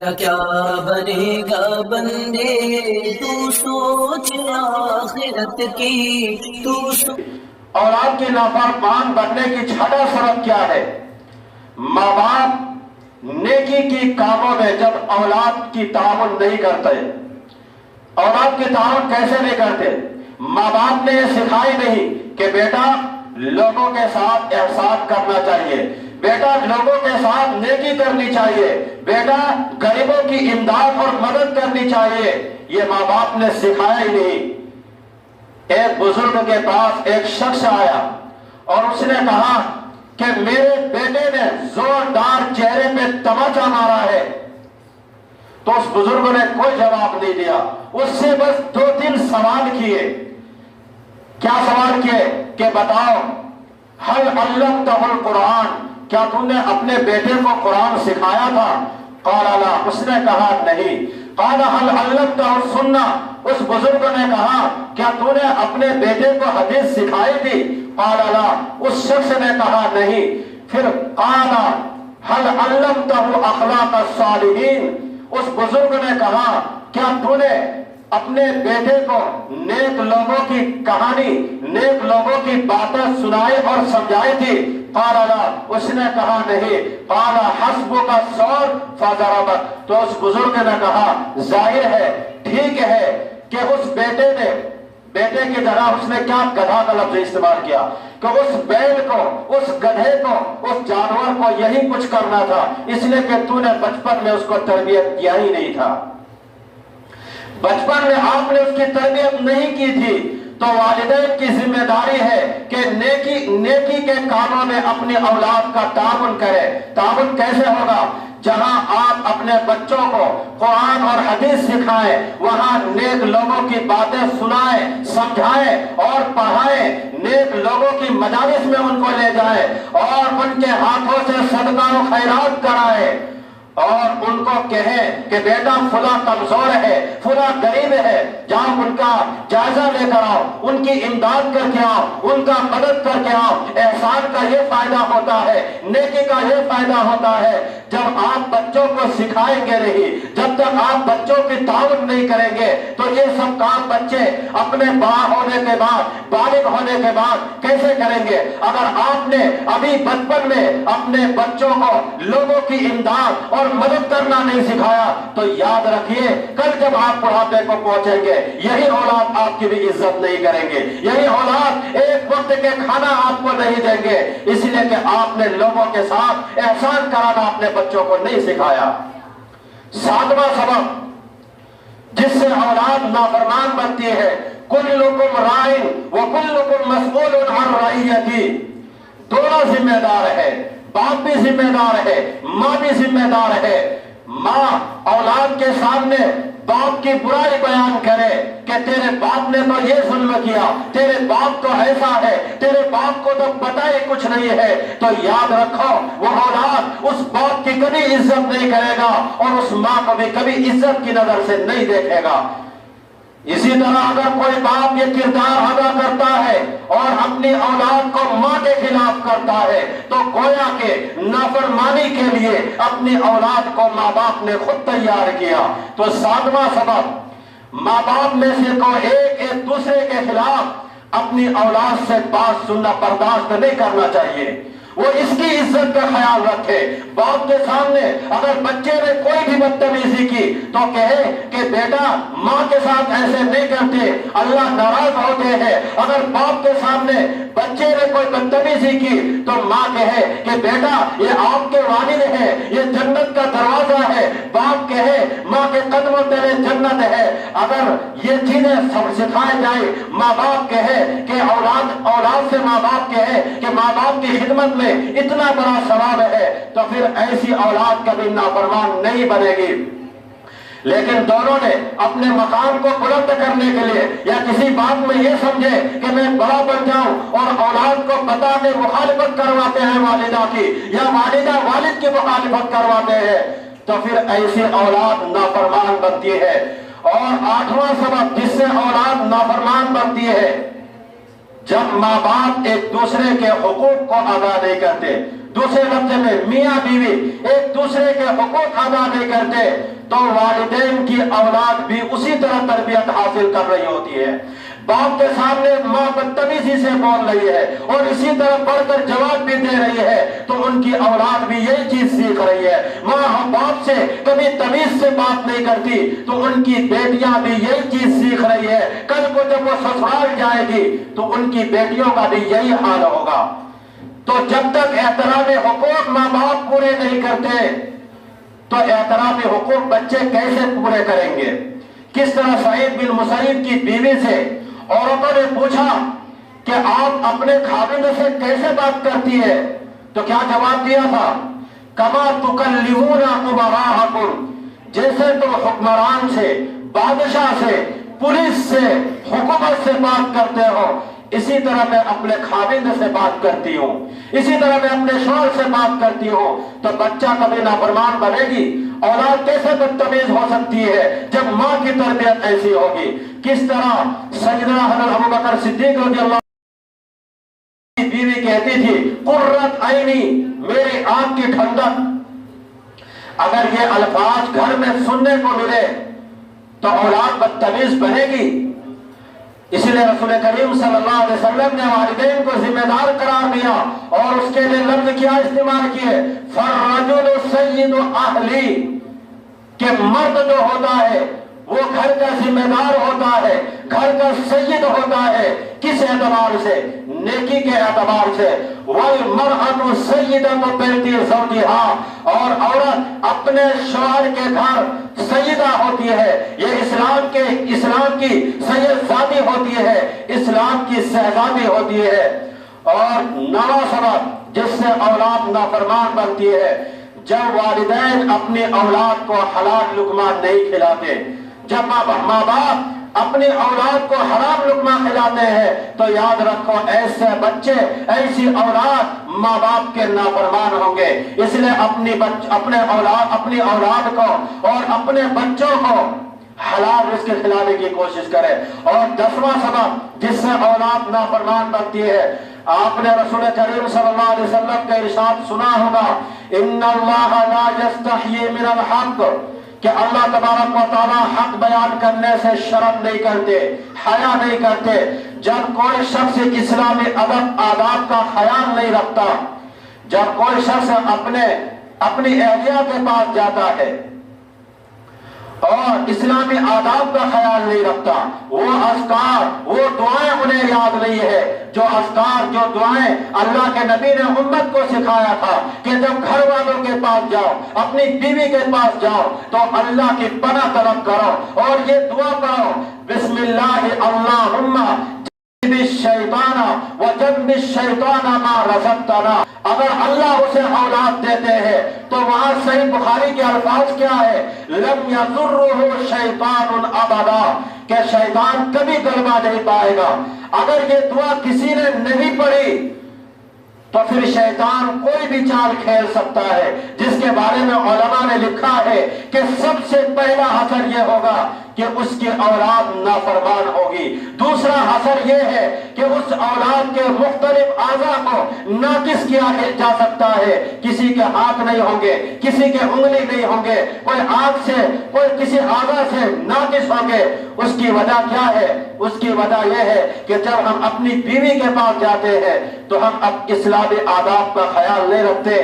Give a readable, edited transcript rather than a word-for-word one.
کیا بنے گا بندے تو سوچ آخرت کی اولاد کی نافرمان بننے کی چھٹا سبب کیا ہے؟ ماں باپ نیکی کی کاموں میں جب اولاد کی تعاون نہیں کرتے، اولاد کی تعاون کیسے نہیں کرتے؟ ماں باپ نے یہ سکھائی نہیں کہ بیٹا لوگوں کے ساتھ احسان کرنا چاہیے، بیٹا لوگوں کے ساتھ نیکی کرنی چاہیے، بیٹا غریبوں کی امداد اور مدد کرنی چاہیے، یہ ماں باپ نے سکھایا ہی نہیں۔ ایک بزرگ کے پاس ایک شخص آیا اور اس نے کہا کہ میرے بیٹے نے زوردار چہرے پہ تماچا مارا ہے۔ تو اس بزرگ نے کوئی جواب نہیں دیا، اس سے بس 2-3 سوال کیے۔ کیا سوال کیے کہ بتاؤ هل علمته القرآن، کیا تم نے اپنے بیٹے کو قرآن سکھایا تھا؟ قال لا، اس نے کہا نہیں۔ قال هل علمته السنہ، اس بزرگ نے کہا کیا تو نے اپنے بیٹے کو حدیث سکھائی تھی؟ قال لا، اس شخص نے کہا نہیں۔ پھر قال هل علمته اخلاق الصالحین، اس بزرگ نے کہا کیا تو نے اپنے بیٹے کو نیک لوگوں کی کہانی، نیک لوگوں کی باتیں سنائی اور سمجھائی تھی؟ قال لا، اس نے کہا نہیں۔ قال حسبک الثور فضربک، تو اس بزرگ نے کہا ظاہر ہے، ٹھیک ہے کہ اس بیٹے کی جگہ اس نے کیا گدھا کا لفظ استعمال کیا کہ اس بیل کو، اس گدھے کو، اس جانور کو یہی کچھ کرنا تھا، اس لیے کہ تو نے بچپن میں اس کو تربیت کیا ہی نہیں تھا، بچپن میں آپ نے اس کی تربیت نہیں کی تھی۔ تو والدین کی ذمہ داری ہے کہ نیکی کے کاموں میں اپنی اولاد کا تعاون کرے۔ تعاون کیسے ہوگا؟ جہاں آپ اپنے بچوں کو قرآن اور حدیث سکھائیں، وہاں نیک لوگوں کی باتیں سنائیں، سمجھائیں اور پڑھائیں، نیک لوگوں کی مجالس میں ان کو لے جائیں اور ان کے ہاتھوں سے صدقہ و خیرات کرائیں، اور ان کو کہیں کہ بیٹا فلاں کمزور ہے، فلاں غریب ہے، جاؤ ان کا جائزہ لے کر آؤ، ان کی امداد کر کے آؤ، ان کا مدد کر کے آؤ۔ احسان کا یہ فائدہ ہوتا ہے، نیکی کا یہ فائدہ ہوتا ہے۔ جب آپ بچوں کو سکھائیں گے نہیں، جب تک آپ بچوں کی تعاون نہیں کریں گے تو یہ سب کام بچے اپنے بڑا ہونے کے بعد، بالغ ہونے کے بعد کیسے کریں گے؟ اگر آپ نے ابھی بچپن میں اپنے بچوں کو لوگوں کی امداد اور مدد کرنا نہیں سکھایا تو یاد رکھیے کل جب آپ بڑھاپے کو پہنچیں گے یہی اولاد آپ کی بھی عزت نہیں کریں گے، یہی اولاد ایک وقت کے کھانا آپ کو نہیں دیں گے، اس لیے کہ آپ نے لوگوں کے ساتھ احسان کرانا اپنے بچوں کو نہیں سکھایا۔ 7واں سبب جس سے اولاد نافرمان بنتی ہے، کلکم رائن وکلکم مسئول عن رعیتہ، دونوں ذمہ دار ہے، باپ بھی ذمہ دار ہے، ماں بھی ذمہ دار ہے۔ ماں اولاد کے سامنے باپ کی برائی بیان کرے کہ تیرے باپ نے تو یہ ظلم کیا، تیرے باپ تو ایسا ہے، تیرے باپ کو تو پتہ ہی کچھ نہیں ہے، تو یاد رکھو وہ اولاد اس باپ کی کبھی عزت نہیں کرے گا اور اس ماں کو بھی کبھی عزت کی نظر سے نہیں دیکھے گا۔ اسی طرح اگر کوئی باپ یہ کردار ادا کرتا ہے اور اپنی اولاد کو ماں کے خلاف کرتا ہے تو گویا کہ نافرمانی کے لیے اپنی اولاد کو ماں باپ نے خود تیار کیا۔ تو 7واں سبب، ماں باپ میں سے کوئی ایک دوسرے کے خلاف اپنی اولاد سے بات سننا برداشت نہیں کرنا چاہیے، وہ اس کی عزت کا خیال رکھے۔ باپ کے سامنے اگر بچے نے کوئی بھی بدتمیزی کی تو کہے کہ بیٹا ماں کے ساتھ ایسے نہیں کرتے، اللہ ناراض ہوتے ہیں۔ اگر باپ کے سامنے بچے نے کوئی بدتمیزی کی تو ماں کہے کہ بیٹا یہ آپ کے والد ہیں، یہ جنت کا دروازہ ہے، باپ کہے ماں کے قدموں تلے جنت ہے۔ اگر یہ چیزیں سکھائے جائیں، ماں باپ کہے کہ اولاد سے ماں باپ کہے کہ ماں باپ کی خدمت میں اتنا بڑا ثواب ہے تو پھر ایسی اولاد کبھی نافرمان نہیں بنے گی۔ لیکن دونوں نے اپنے مقام کو بلند کرنے کے لیے یا کسی بات میں یہ سمجھے کہ میں بڑا بن جاؤں اور اولاد کو بتا کے مخالفت کرواتے ہیں والدہ کی، یا والدہ والد کی مخالفت کرواتے ہیں، تو پھر ایسی اولاد نافرمان بنتی ہے۔ اور 8واں سبب جس سے اولاد نافرمان بنتی ہے، جب ماں باپ ایک دوسرے کے حقوق کو ادا نہیں کرتے، دوسرے لفظ میں میاں بیوی ایک دوسرے کے حقوق ادا نہیں کرتے تو والدین کی اولاد بھی اسی طرح تربیت حاصل کر رہی ہوتی ہے۔ باپ کے سامنے ماں بدتمیزی سے بول رہی ہے اور اسی طرح بڑھ کر جواب بھی دے رہی ہے تو ان کی اولاد بھی یہی چیز سیکھ رہی ہے۔ ماں باپ سے کبھی تمیز سے بات نہیں کرتی تو ان کی بیٹیاں بھی یہی چیز سیکھ رہی ہے۔ کل کو جب وہ سسرال جائے گی تو ان کی بیٹیوں کا بھی یہی حال ہوگا۔ تو جب تک احترام حقوق ماں باپ پورے نہیں کرتے تو احترام حقوق بچے کیسے پورے کریں گے؟ کس طرح سعید بن مسیب کی بیوی سے عورتوں نے پوچھا کہ آپ اپنے خاوند سے کیسے بات کرتی ہے تو کیا جواب دیا تھا؟ کما تکلمون امراءکم، جیسے تم حکمران سے، بادشاہ سے، پولیس سے، حکومت سے بات کرتے ہو اسی طرح میں اپنے خاوند سے بات کرتی ہوں، اسی طرح میں اپنے شوہر سے بات کرتی ہوں۔ تو بچہ کبھی نافرمان بنے گی؟ اولاد کیسے بدتمیز ہو سکتی ہے جب ماں کی تربیت ایسی ہوگی؟ کس طرح سیدنا حضرت ابوبکر صدیق رضی اللہ عنہ کی بیوی کہتی تھی قرۃ عینی، میری آنکھ کی ٹھنڈک۔ اگر یہ الفاظ گھر میں سننے کو ملے تو اولاد بدتمیز بنے گی۔ اسی لیے رسول کریم صلی اللہ علیہ وسلم نے والدین کو ذمہ دار قرار دیا اور اس کے لیے لفظ کیا استعمال کیے؟ فالرجل سید اہلی، کہ مرد جو ہوتا ہے وہ گھر کا ذمہ دار ہوتا ہے، گھر کا سید ہوتا ہے۔ کس اعتبار سے؟ نیکی کے اعتبار سے۔ والمرأة سیدۃ بیت زوجها، اور عورت اپنے شوہر کے گھر سیدہ ہوتی ہے۔ یہ اسلام کی سید زادی ہوتی ہے، اسلام کی شہزادی ہوتی ہے۔ اور نواں سبب جس سے اولاد نافرمان بنتی ہے، جب والدین اپنی اولاد کو حلال لقمہ نہیں کھلاتے، جب ماں باپ اپنی اولاد کو حرام لقمہ کھلاتے ہیں تو یاد رکھو ایسے بچے، ایسی اولاد ماں باپ کے نافرمان ہوں گے۔ اس لیے اپنی اولاد کو اور اپنے بچوں کو حلال رزق کھلانے کی کوشش کرے۔ اور 10واں سبب جس سے اولاد نافرمان بنتی ہے، آپ نے رسول کریم صلی اللہ علیہ وسلم کا ارشاد سنا ہوگا، ان اللہ لا یستحیی من الحق، کہ اللہ تبارک و تعالی حق بیان کرنے سے شرم نہیں کرتے، حیا نہیں کرتے۔ جب کوئی شخص اسلامی ادب آداب کا خیال نہیں رکھتا، جب کوئی شخص اپنی اہلیہ کے پاس جاتا ہے اور اسلامی آداب کا خیال نہیں رکھتا، وہ اذکار، وہ دعائیں انہیں یاد نہیں ہے، جو اذکار، جو دعائیں اللہ کے نبی نے امت کو سکھایا تھا کہ جب گھر والوں کے پاس جاؤ، اپنی بیوی کے پاس جاؤ تو اللہ کی پناہ طلب کرو اور یہ دعا پڑھو، بسم اللہ اللہم جنب الشیطان وجنب الشیطان ما رزقتنا۔ اگر اللہ اسے اولاد دیتے ہیں تو وہاں صحیح بخاری کے الفاظ کیا ہے؟ لم یضرہ شیطان ابدا، کہ شیطان کبھی غلبہ نہیں پائے گا۔ اگر یہ دعا کسی نے نہیں پڑھی تو پھر شیطان کوئی بھی چال کھیل سکتا ہے، جس کے بارے میں علماء نے لکھا ہے کہ سب سے پہلا اثر یہ ہوگا کہ اس کی اولاد نافرمان ہوگی۔ دوسرا اثر یہ ہے کہ اس اولاد کے مختلف اعضاء کو ناقص کیا جا سکتا ہے، کسی کے ہاتھ نہیں ہوں گے، کسی کے انگلی نہیں ہوں گے، کوئی آنکھ سے، کوئی کسی اعضاء سے ناقص ہوں گے۔ اس کی وجہ کیا ہے؟ اس کی وجہ یہ ہے کہ جب ہم اپنی بیوی کے پاس جاتے ہیں تو ہم اب اسلامی آداب کا خیال نہیں رکھتے۔